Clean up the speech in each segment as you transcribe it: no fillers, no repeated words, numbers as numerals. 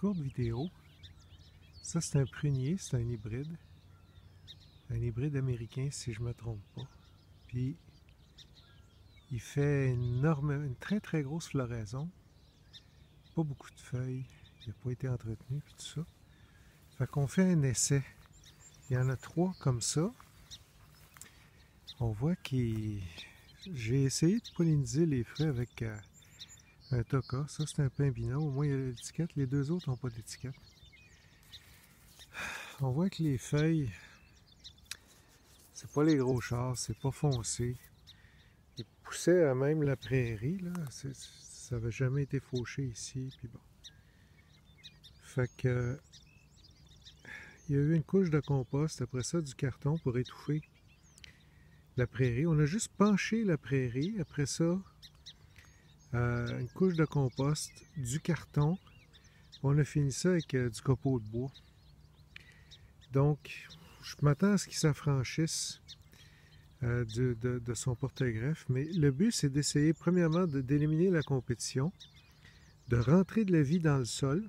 courte vidéo. Ça, c'est un prunier, c'est un hybride. Un hybride américain, si je ne me trompe pas. Puis, il fait une très très grosse floraison. Pas beaucoup de feuilles. Il n'a pas été entretenu, puis tout ça. Fait qu'on fait un essai. Il y en a 3 comme ça. On voit qu'il... J'ai essayé de polliniser les fruits avec un toka. Ça, c'est un pimpinot. Au moins, il y a l'étiquette. Les 2 autres n'ont pas d'étiquette. On voit que les feuilles, c'est pas les gros chars, c'est pas foncé. Ils poussaient à même la prairie, là. Ça n'avait jamais été fauché ici, puis bon. Fait que... Il y a eu une couche de compost, après ça du carton pour étouffer la prairie. On a juste penché la prairie, après ça, une couche de compost, du carton. On a fini ça avec du copeau de bois. Donc, je m'attends à ce qu'il s'affranchisse de son porte-greffe, mais le but, c'est d'essayer, premièrement, d'éliminer la compétition, de rentrer de la vie dans le sol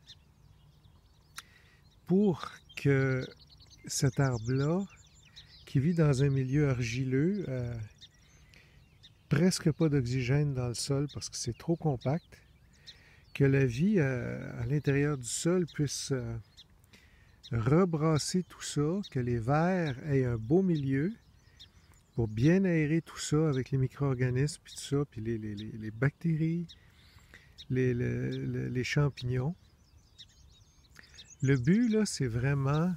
pour que cet arbre-là, qui vit dans un milieu argileux, presque pas d'oxygène dans le sol parce que c'est trop compact, que la vie à l'intérieur du sol puisse rebrasser tout ça, que les vers aient un beau milieu pour bien aérer tout ça avec les micro-organismes, puis tout ça, puis les bactéries, les champignons. Le but, là, c'est vraiment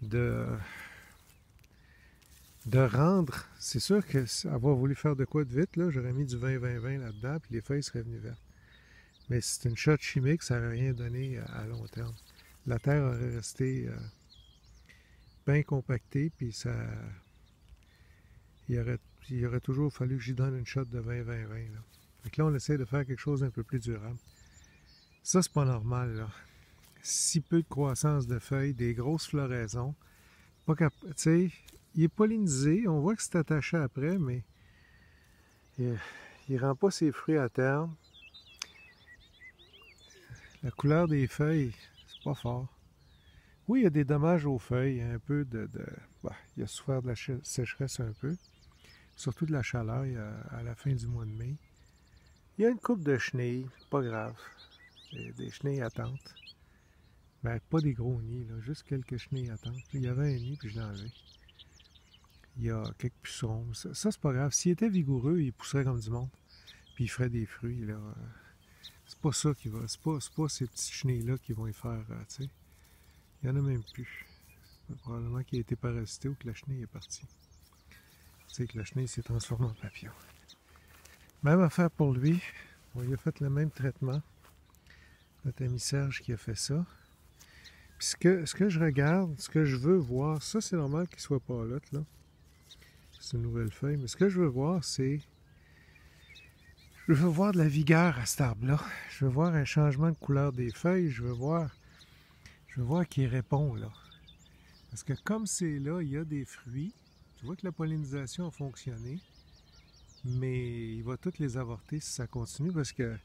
de rendre... C'est sûr qu'avoir voulu faire de quoi de vite, là, j'aurais mis du 20-20-20 là-dedans, puis les feuilles seraient venues vertes. Mais c'est une shot chimique, ça n'aurait rien donné à long terme. La terre aurait resté bien compactée, puis ça... Il aurait toujours fallu que j'y donne une shot de 20-20-20. Donc là, on essaie de faire quelque chose d'un peu plus durable. Ça, c'est pas normal, là. Si peu de croissance de feuilles, des grosses floraisons. Tu sais, il est pollinisé, on voit que c'est attaché après, mais il rend pas ses fruits à terme. La couleur des feuilles, c'est pas fort. Oui, il y a des dommages aux feuilles, un peu il a souffert de la sécheresse un peu, surtout de la chaleur à la fin du mois de mai. Il y a une coupe de chenilles, pas grave. Des chenilles attentes. Ben, pas des gros nids, là, juste quelques chenilles attentes. Il y avait un nid, puis je l'ai enlevé. Il y a quelques pucerons. Ça c'est pas grave. S'il était vigoureux, il pousserait comme du monde. Puis il ferait des fruits, là. C'est pas ça qui va... C'est pas ces petites chenilles-là qui vont y faire, tu sais. Il y en a même plus. Probablement qu'il a été parasité ou que la chenille est partie. Tu sais que la chenille s'est transformée en papillon. Même affaire pour lui. On lui a fait le même traitement. Notre ami Serge qui a fait ça. Puis ce que je regarde, ce que je veux voir, ça c'est normal qu'il ne soit pas là. C'est une nouvelle feuille. Mais ce que je veux voir, c'est... Je veux voir de la vigueur à cet arbre-là. Je veux voir un changement de couleur des feuilles. Je veux voir qu'il répond, là. Parce que comme c'est là, il y a des fruits. Tu vois que la pollinisation a fonctionné. Mais il va toutes les avorter si ça continue parce que,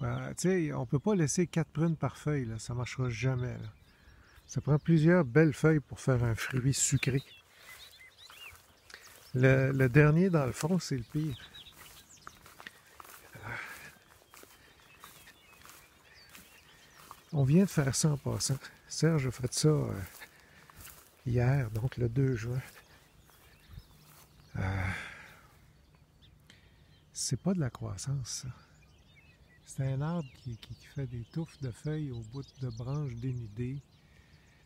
tu sais, on ne peut pas laisser 4 prunes par feuille, là. Ça ne marchera jamais, là. Ça prend plusieurs belles feuilles pour faire un fruit sucré. Le dernier, dans le fond, c'est le pire. On vient de faire ça en passant. Serge a fait ça hier, donc le 2 juin. C'est pas de la croissance, ça. C'est un arbre qui fait des touffes de feuilles au bout de branches dénudées.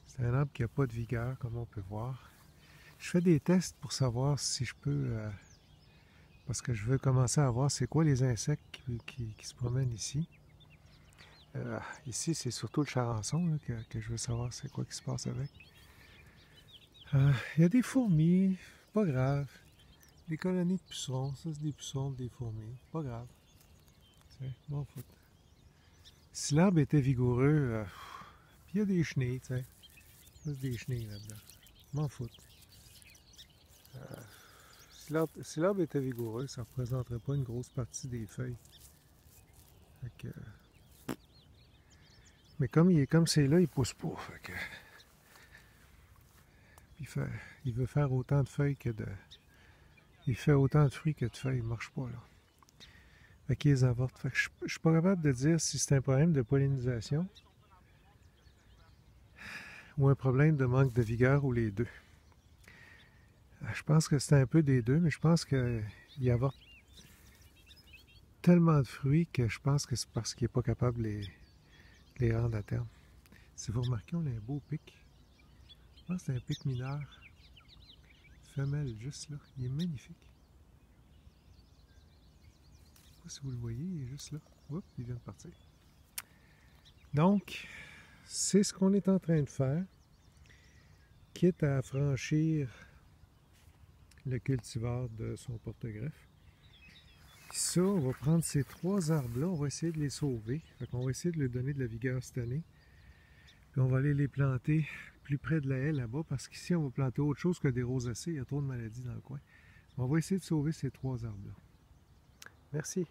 C'est un arbre qui n'a pas de vigueur, comme on peut voir. Je fais des tests pour savoir si je peux... parce que je veux commencer à voir c'est quoi les insectes qui se promènent ici. Ici, c'est surtout le charançon là, que je veux savoir c'est quoi qui se passe avec. Il y a des fourmis, pas grave. Des colonies de pucerons, ça c'est des pucerons, des fourmis, pas grave. Bon foot. Si l'arbre était vigoureux, puis il y a des chenilles, tu sais. Ça c'est des chenilles là-dedans. M'en foutre. Si l'arbre était vigoureux, ça ne représenterait pas une grosse partie des feuilles. Fait que, Mais comme il est comme c'est là, il pousse pas. Fait que, il veut faire autant de feuilles que de... Il fait autant de fruits que de feuilles, il marche pas là. Fait qu'il les avorte. Fait que je suis pas capable de dire si c'est un problème de pollinisation ou un problème de manque de vigueur ou les deux. Je pense que c'est un peu des deux, mais je pense qu'il avorte tellement de fruits que je pense que c'est parce qu'il n'est pas capable de les rendre à terme. Si vous remarquez, on a un beau pic. Je pense que c'est un pic mineur. Femelle, juste là. Il est magnifique. Je ne sais pas si vous le voyez, il est juste là. Oups, il vient de partir. Donc, c'est ce qu'on est en train de faire. Quitte à franchir le cultivar de son porte-greffe. Puis ça, on va prendre ces 3 arbres-là, on va essayer de les sauver. Fait qu'on va essayer de leur donner de la vigueur cette année. Puis on va aller les planter plus près de la haie là-bas, parce qu'ici, on va planter autre chose que des rosacées. Il y a trop de maladies dans le coin. On va essayer de sauver ces 3 arbres-là. Merci.